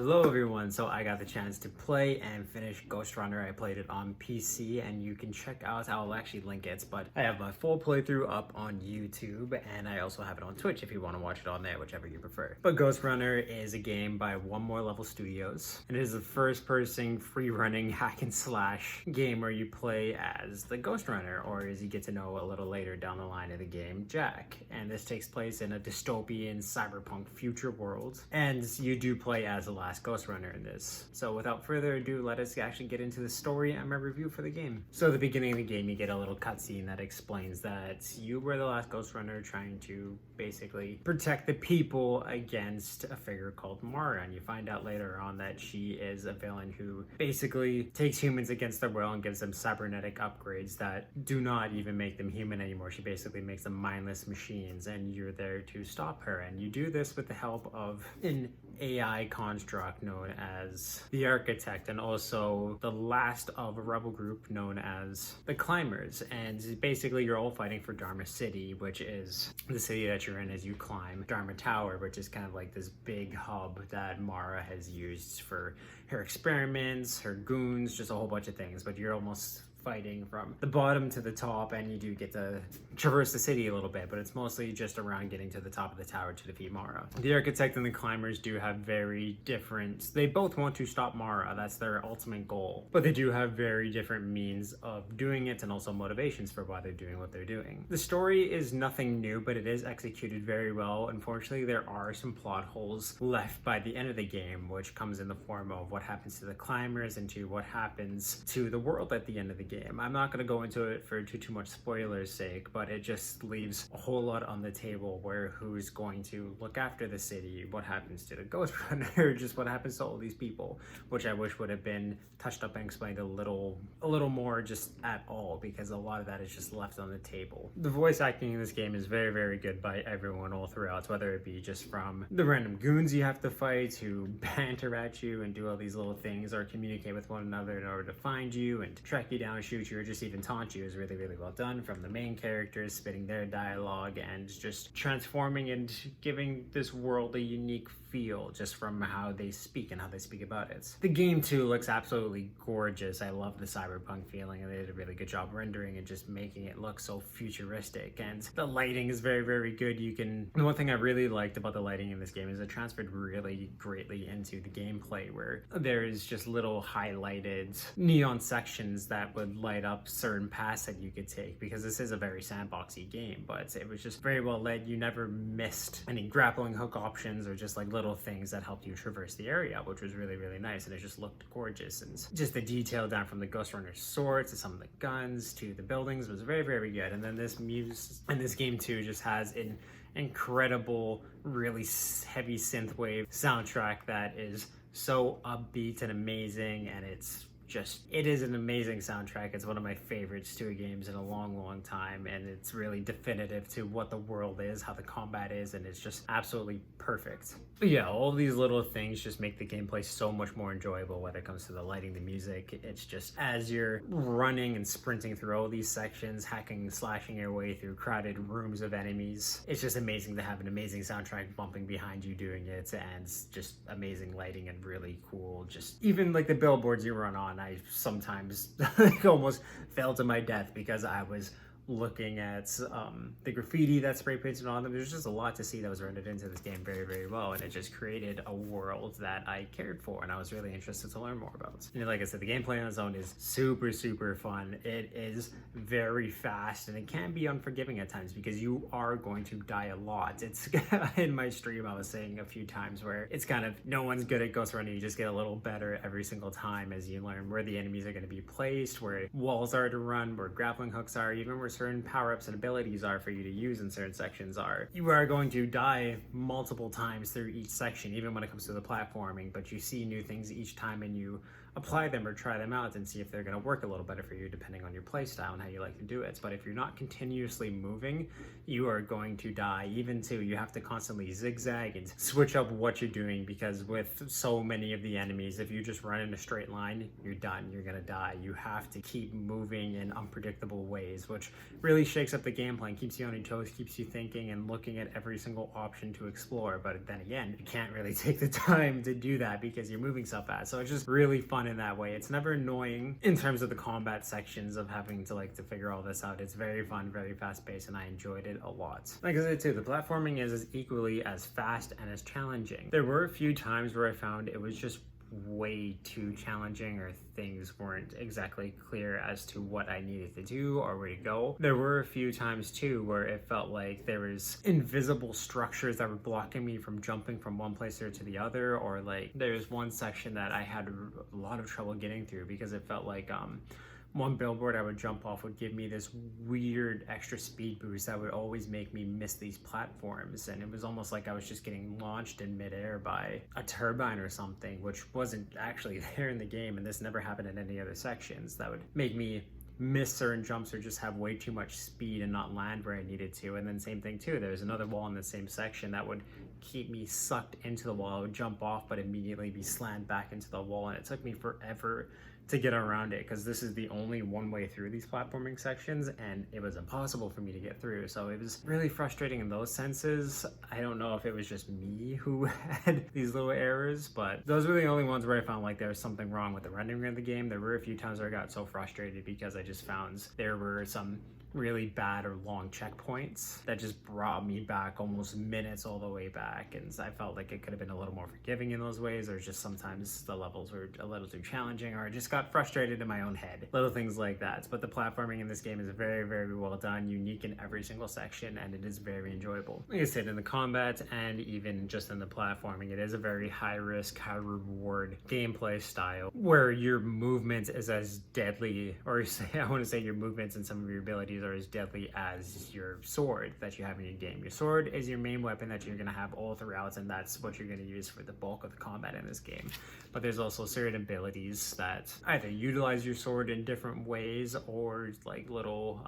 Hello everyone, so I got the chance to play and finish Ghostrunner. I played it on PC and you can check out, I'll actually link it, but I have my full playthrough up on YouTube and I also have it on Twitch if you want to watch it on there, whichever you prefer. But Ghostrunner is a game by One More Level Studios and it is a first person free running hack and slash game where you play as the Ghostrunner, or as you get to know a little later down the line of the game, Jack. And this takes place in a dystopian cyberpunk future world and you do play as the last Ghostrunner in this. So without further ado, let us actually get into the story and my review for the game. So at the beginning of the game, you get a little cutscene that explains that you were the last Ghostrunner trying to basically protect the people against a figure called Mara, and you find out later on that she is a villain who basically takes humans against their will and gives them cybernetic upgrades that do not even make them human anymore. She basically makes them mindless machines, and you're there to stop her, and you do this with the help of an AI construct known as the Architect, and also the last of a rebel group known as the Climbers. And basically you're all fighting for Dharma City, which is the city that you're in as you climb Dharma Tower, which is kind of like this big hub that Mara has used for her experiments, her goons, just a whole bunch of things. But you're almost fighting from the bottom to the top, and you do get to traverse the city a little bit, but it's mostly just around getting to the top of the tower to defeat Mara. The Architect and the Climbers do have very different, they both want to stop Mara, that's their ultimate goal, but they do have very different means of doing it and also motivations for why they're doing what they're doing. The story is nothing new, but it is executed very well. Unfortunately, there are some plot holes left by the end of the game, which comes in the form of what happens to the Climbers and to what happens to the world at the end of the game. I'm not going to go into it for too much spoilers sake, but it just leaves a whole lot on the table, where who's going to look after the city, what happens to the Ghostrunner, just what happens to all these people, which I wish would have been touched up and explained a little more just at all, because a lot of that is just left on the table. The voice acting in this game is very, very good by everyone all throughout, whether it be just from the random goons you have to fight who banter at you and do all these little things, or communicate with one another in order to find you and track you down, shoot you, or just even taunt you, is really, really well done. From the main characters spitting their dialogue and just transforming and giving this world a unique feel just from how they speak and how they speak about it. The game too looks absolutely gorgeous. I love the cyberpunk feeling, and they did a really good job rendering and just making it look so futuristic, and the lighting is very, very good. The one thing I really liked about the lighting in this game is it transferred really greatly into the gameplay, where there's just little highlighted neon sections that would light up certain paths that you could take, because this is a very sandboxy game, but it was just very well lit. You never missed any grappling hook options or just like little things that helped you traverse the area, which was really, really nice, and it just looked gorgeous. And just the detail down from the Ghostrunner's sword to some of the guns to the buildings was very, very good. And then this game too just has an incredible, really heavy synthwave soundtrack that is so upbeat and amazing, and it is an amazing soundtrack. It's one of my favorites to a games in a long time, and it's really definitive to what the world is, how the combat is, and it's just absolutely perfect. But yeah, all these little things just make the gameplay so much more enjoyable, whether it comes to the lighting, the music. It's just, as you're running and sprinting through all these sections, hacking and slashing your way through crowded rooms of enemies, it's just amazing to have an amazing soundtrack bumping behind you doing it, and just amazing lighting and really cool, just even like the billboards you run on, I sometimes almost fell to my death because I was looking at the graffiti that's spray painted on them. There's just a lot to see that was rendered into this game very, very well, and it just created a world that I cared for and I was really interested to learn more about. And like I said, the gameplay on its own is super, super fun. It is very fast, and it can be unforgiving at times because you are going to die a lot. It's in my stream I was saying a few times where it's kind of, no one's good at Ghostrunner. You just get a little better every single time as you learn where the enemies are going to be placed, where walls are to run, where grappling hooks are, even where certain power-ups and abilities are for you to use in certain sections are. You are going to die multiple times through each section, even when it comes to the platforming, but you see new things each time and you apply them or try them out and see if they're going to work a little better for you depending on your play style and how you like to do it. But if you're not continuously moving, you are going to die. Even too, you have to constantly zigzag and switch up what you're doing, because with so many of the enemies, if you just run in a straight line, you're done, you're gonna die. You have to keep moving in unpredictable ways, which really shakes up the gameplay and keeps you on your toes, keeps you thinking and looking at every single option to explore. But then again, you can't really take the time to do that because you're moving so fast. So it's just really fun in that way. It's never annoying in terms of the combat sections of having to figure all this out. It's very fun, very fast paced, and I enjoyed it a lot. Like I said too, the platforming is as equally as fast and as challenging. There were a few times where I found it was just way too challenging, or things weren't exactly clear as to what I needed to do or where to go. There were a few times too where it felt like there was invisible structures that were blocking me from jumping from one place to the other, or like there's one section that I had a lot of trouble getting through because it felt like one billboard I would jump off would give me this weird extra speed boost that would always make me miss these platforms, and it was almost like I was just getting launched in midair by a turbine or something, which wasn't actually there in the game, and this never happened in any other sections. That would make me miss certain jumps or just have way too much speed and not land where I needed to. And then same thing too, there's another wall in the same section that would keep me sucked into the wall. I would jump off but immediately be slammed back into the wall, and it took me forever to get around it because this is the only one way through these platforming sections, and it was impossible for me to get through. So it was really frustrating in those senses. I don't know if it was just me who had these little errors, but those were the only ones where I found like there was something wrong with the rendering of the game. There were a few times where I got so frustrated because I just found there were some really bad or long checkpoints that just brought me back almost minutes all the way back, and I felt like it could have been a little more forgiving in those ways, or just sometimes the levels were a little too challenging, or I just got frustrated in my own head, little things like that. But the platforming in this game is very, very well done, unique in every single section, and it is very enjoyable. Like I said, in the combat and even just in the platforming, it is a very high risk, high reward gameplay style where your movement is as deadly, or I want to say your movements and some of your abilities are as deadly as your sword that you have in your game. Your sword is your main weapon that you're going to have all throughout, and that's what you're going to use for the bulk of the combat in this game. But there's also certain abilities that either utilize your sword in different ways, or like little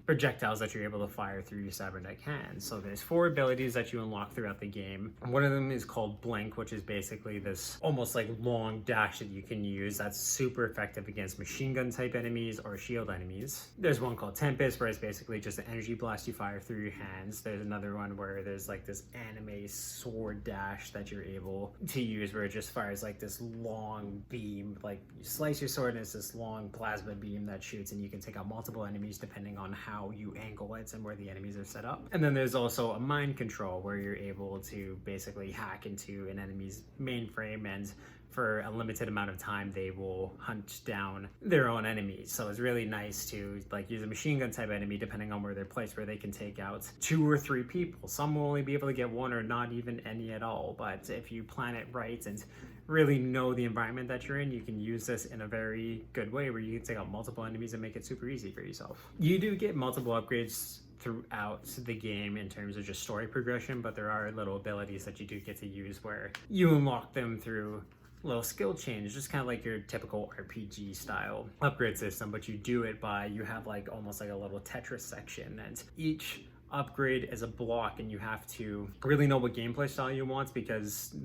projectiles that you're able to fire through your cybernetic hands. So there's 4 abilities that you unlock throughout the game. One of them is called Blink, which is basically this almost like long dash that you can use that's super effective against machine gun type enemies or shield enemies. There's one called Tempest, where it's basically just an energy blast you fire through your hands. There's another one where there's like this anime sword dash that you're able to use, where it just fires like this long beam, like you slice your sword and it's this long plasma beam that shoots, and you can take out multiple enemies depending on how you angle it and where the enemies are set up. And then there's also a mind control, where you're able to basically hack into an enemy's mainframe, and for a limited amount of time they will hunt down their own enemies. So it's really nice to like use a machine gun type enemy depending on where they're placed, where they can take out 2 or 3 people. Some will only be able to get 1 or not even any at all, but if you plan it right and really know the environment that you're in, you can use this in a very good way where you can take out multiple enemies and make it super easy for yourself. You do get multiple upgrades throughout the game in terms of just story progression, but there are little abilities that you do get to use where you unlock them through little skill change, just kind of like your typical RPG style upgrade system, but you do it by, you have like almost like a little Tetris section, and each upgrade is a block, and you have to really know what gameplay style you want, because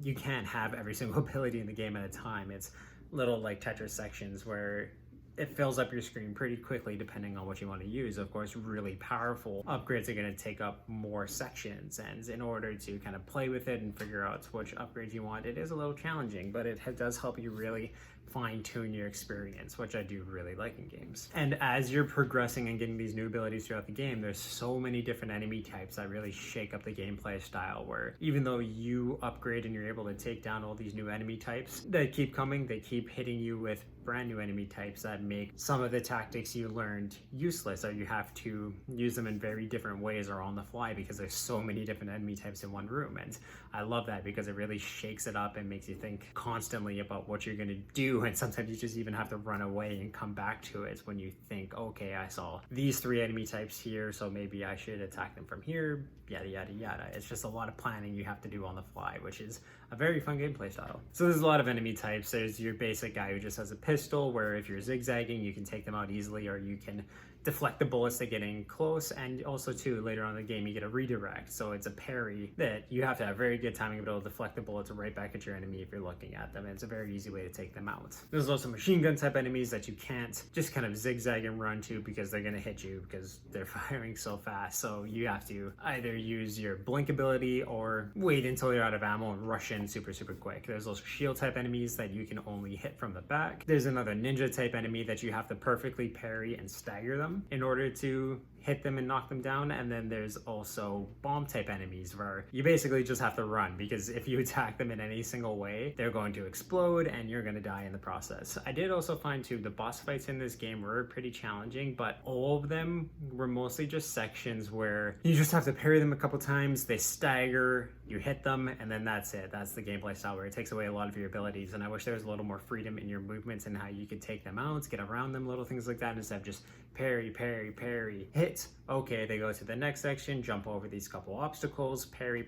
you can't have every single ability in the game at a time. It's little like Tetris sections where it fills up your screen pretty quickly depending on what you want to use. Of course, really powerful upgrades are going to take up more sections, and in order to kind of play with it and figure out which upgrades you want, it is a little challenging, but it does help you really fine-tune your experience, which I do really like in games. And as you're progressing and getting these new abilities throughout the game, there's so many different enemy types that really shake up the gameplay style, where even though you upgrade and you're able to take down all these new enemy types, they keep coming, they keep hitting you with brand new enemy types that make some of the tactics you learned useless, or you have to use them in very different ways or on the fly, because there's so many different enemy types in one room. And I love that because it really shakes it up and makes you think constantly about what you're going to do too, and sometimes you just even have to run away and come back to it when you think, okay, I saw these 3 enemy types here, so maybe I should attack them from here, yada yada yada. It's just a lot of planning you have to do on the fly, which is a very fun gameplay style. So there's a lot of enemy types. There's your basic guy who just has a pistol, where if you're zigzagging, you can take them out easily, or you can deflect the bullets that get in close. And also too, later on in the game, you get a redirect. So it's a parry that you have to have very good timing to be able to deflect the bullets right back at your enemy if you're looking at them. And it's a very easy way to take them out. There's also machine gun type enemies that you can't just kind of zigzag and run to, because they're going to hit you because they're firing so fast. So you have to either use your blink ability or wait until you're out of ammo and rush in super quick. There's also shield type enemies that you can only hit from the back. There's another ninja type enemy that you have to perfectly parry and stagger them in order to hit them and knock them down. And then there's also bomb type enemies where you basically just have to run, because if you attack them in any single way, they're going to explode and you're going to die in the process. I did also find too, the boss fights in this game were pretty challenging, but all of them were mostly just sections where you just have to parry them a couple times, they stagger, you hit them, and then that's it. That's the gameplay style, where it takes away a lot of your abilities. And I wish there was a little more freedom in your movements and how you could take them out, get around them, little things like that, instead of just parry, hit. Okay, they go to the next section, jump over these couple obstacles, parry,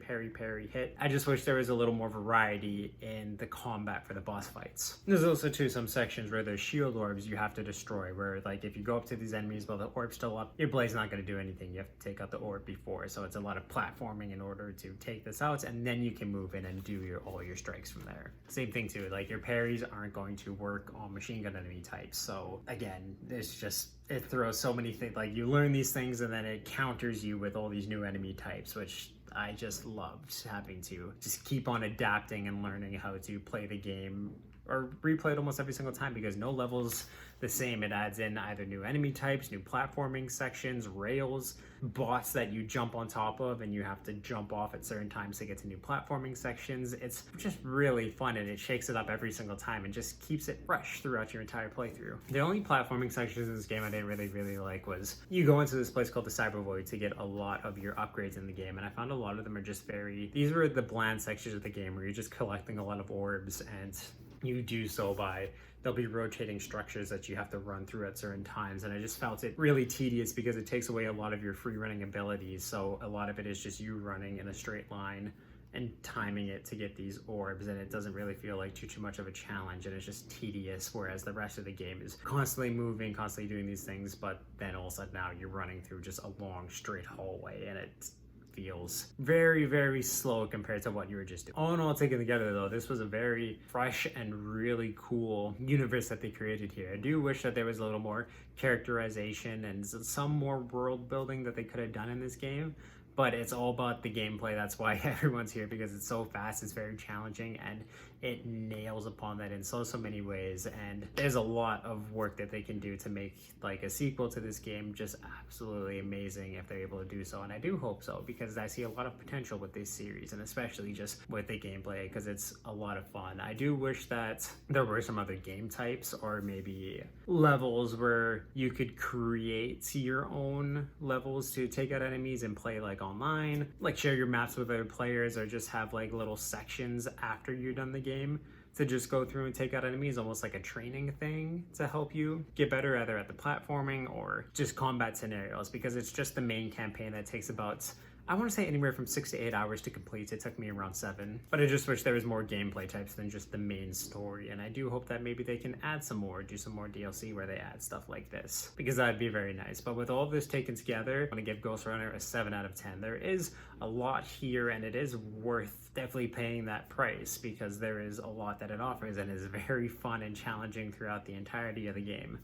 hit. I just wish there was a little more variety in the combat for the boss fights. There's also too some sections where there's shield orbs you have to destroy, where like if you go up to these enemies while the orb's still up, your blade's not going to do anything. You have to take out the orb before, so it's a lot of platforming in order to take this out, and then you can move in and do all your strikes from there. Same thing too, like your parries aren't going to work on machine gun enemy types. So again, it throws so many things, like you learn these things and then it counters you with all these new enemy types, which I just loved having to just keep on adapting and learning how to play the game or replay it almost every single time, because no level's the same. It adds in either new enemy types, new platforming sections, rails, bots that you jump on top of and you have to jump off at certain times to get to new platforming sections. It's just really fun, and it shakes it up every single time and just keeps it fresh throughout your entire playthrough. The only platforming sections in this game I didn't really like was you go into this place called the Cyber Void to get a lot of your upgrades in the game, and I found a lot of them are just these were the bland sections of the game where you're just collecting a lot of orbs, and you do so by there'll be rotating structures that you have to run through at certain times, and I just felt it really tedious because it takes away a lot of your free running abilities. So a lot of it is just you running in a straight line and timing it to get these orbs, and it doesn't really feel like too much of a challenge, and it's just tedious, whereas the rest of the game is constantly moving, constantly doing these things, but then all of a sudden now you're running through just a long straight hallway, and it's feels very slow compared to what you were just doing. All in all, taken together though, this was a very fresh and really cool universe that they created here. I do wish that there was a little more characterization and some more world building that they could have done in this game, but it's all about the gameplay. That's why everyone's here, because it's so fast, it's very challenging, and it nails upon that in so many ways. And there's a lot of work that they can do to make like a sequel to this game just absolutely amazing if they're able to do so, and I do hope so, because I see a lot of potential with this series, and especially just with the gameplay, because it's a lot of fun. I do wish that there were some other game types or maybe levels where you could create your own levels to take out enemies and play like online, like share your maps with other players, or just have like little sections after you're done the game to just go through and take out enemies, almost like a training thing to help you get better either at the platforming or just combat scenarios, because it's just the main campaign that takes about, I want to say, anywhere from 6 to 8 hours to complete. It took me around 7, but I just wish there was more gameplay types than just the main story, and I do hope that maybe they can add some more, do some more DLC where they add stuff like this, because that'd be very nice. But with all of this taken together, I'm going to give Ghostrunner a 7 out of 10. There is a lot here, and it is worth definitely paying that price, because there is a lot that it offers and is very fun and challenging throughout the entirety of the game.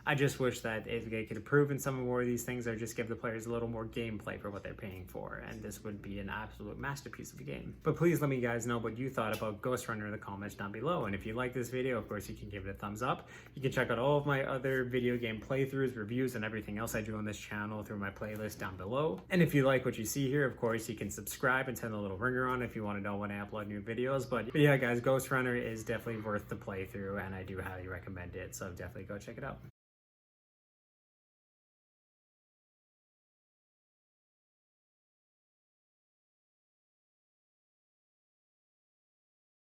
I just wish that if they could improve in some more of these things, or just give the players a little more gameplay for what they're paying for, and this would be an absolute masterpiece of a game. But please let me guys know what you thought about Ghostrunner in the comments down below, and if you like this video, of course you can give it a thumbs up. You can check out all of my other video game playthroughs, reviews, and everything else I do on this channel through my playlist down below. And if you like what you see here, of course you can subscribe and turn the little ringer on if you want to know when I upload new videos. But yeah guys, Ghostrunner is definitely worth the playthrough, and I do highly recommend it, so definitely go check it out.